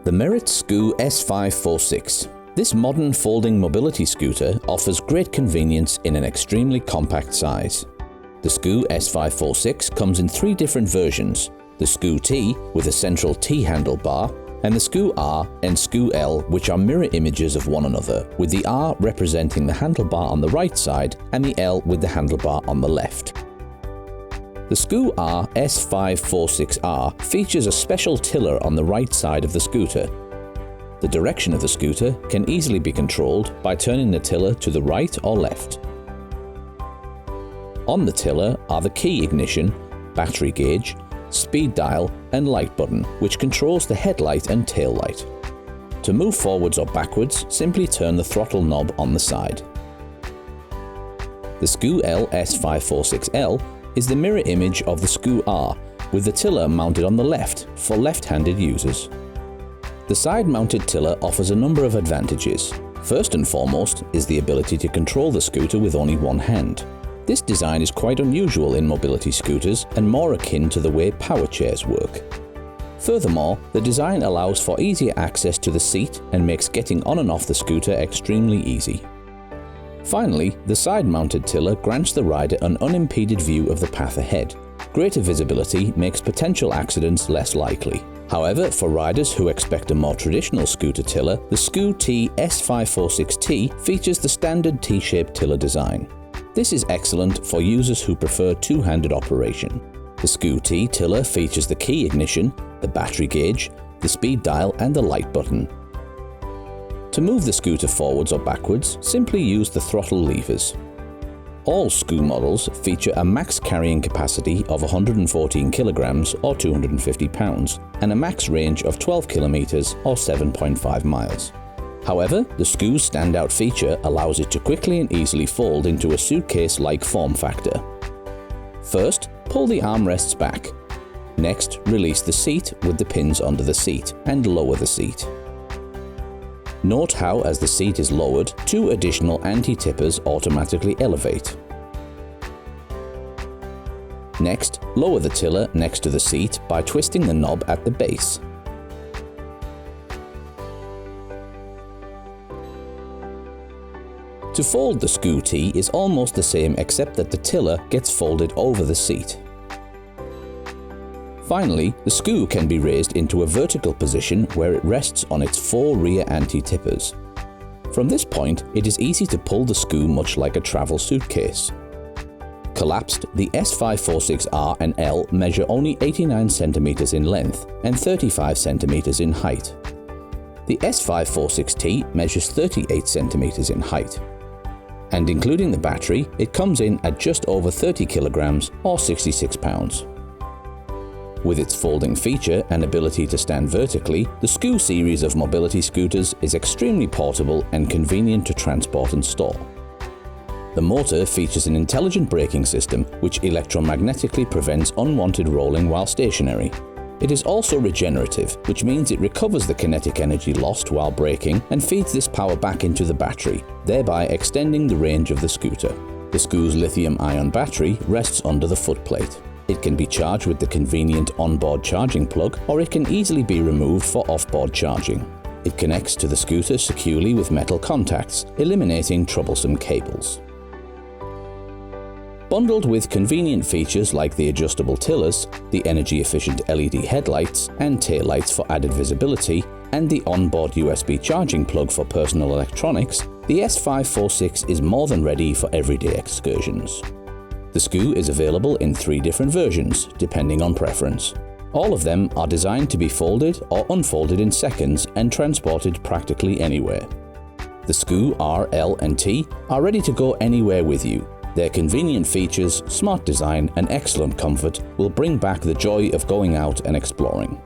The Merit SCOO S546. This modern folding mobility scooter offers great convenience in an extremely compact size. The SCOO S546 comes in 3 different versions: the SCOO T with a central T handlebar, and the SCOO R and SCOO L, which are mirror images of one another, with the R representing the handlebar on the right side and the L with the handlebar on the left. The SCOO R S546R features a special tiller on the right side of the scooter. The direction of the scooter can easily be controlled by turning the tiller to the right or left. On the tiller are the key ignition, battery gauge, speed dial and light button, which controls the headlight and tail light. To move forwards or backwards, simply turn the throttle knob on the side. The SCOO L S546L is the mirror image of the SCOO R, with the tiller mounted on the left for left-handed users. The side-mounted tiller offers a number of advantages. First and foremost is the ability to control the scooter with only one hand. This design is quite unusual in mobility scooters and more akin to the way power chairs work. Furthermore, the design allows for easier access to the seat and makes getting on and off the scooter extremely easy. Finally, the side-mounted tiller grants the rider an unimpeded view of the path ahead. Greater visibility makes potential accidents less likely. However, for riders who expect a more traditional scooter tiller, the SCOO T S546T features the standard T-shaped tiller design. This is excellent for users who prefer two-handed operation. The SCOO T tiller features the key ignition, the battery gauge, the speed dial and the light button. To move the scooter forwards or backwards, simply use the throttle levers. All SCOO models feature a max carrying capacity of 114 kilograms or 250 pounds and a max range of 12 kilometers or 7.5 miles. However, the SCOO's standout feature allows it to quickly and easily fold into a suitcase-like form factor. First, pull the armrests back. Next, release the seat with the pins under the seat and lower the seat. Note how, as the seat is lowered, 2 additional anti-tippers automatically elevate. Next, lower the tiller next to the seat by twisting the knob at the base. To fold the SCOO T is almost the same, except that the tiller gets folded over the seat. Finally, the SCOO can be raised into a vertical position where it rests on its 4 rear anti-tippers. From this point, it is easy to pull the SCOO much like a travel suitcase. Collapsed, the S546R and L measure only 89 centimeters in length and 35 centimeters in height. The S546T measures 38 centimeters in height. And including the battery, it comes in at just over 30 kilograms or 66 pounds. With its folding feature and ability to stand vertically, the SCOO series of mobility scooters is extremely portable and convenient to transport and store. The motor features an intelligent braking system which electromagnetically prevents unwanted rolling while stationary. It is also regenerative, which means it recovers the kinetic energy lost while braking and feeds this power back into the battery, thereby extending the range of the scooter. The SCOO's lithium-ion battery rests under the footplate. It can be charged with the convenient onboard charging plug, or it can easily be removed for off-board charging. It connects to the scooter securely with metal contacts, eliminating troublesome cables. Bundled with convenient features like the adjustable tillers, the energy-efficient LED headlights and taillights for added visibility, and the onboard USB charging plug for personal electronics, the S546 is more than ready for everyday excursions. The SCOO is available in 3 different versions, depending on preference. All of them are designed to be folded or unfolded in seconds and transported practically anywhere. The SCOO R, L and T are ready to go anywhere with you. Their convenient features, smart design and excellent comfort will bring back the joy of going out and exploring.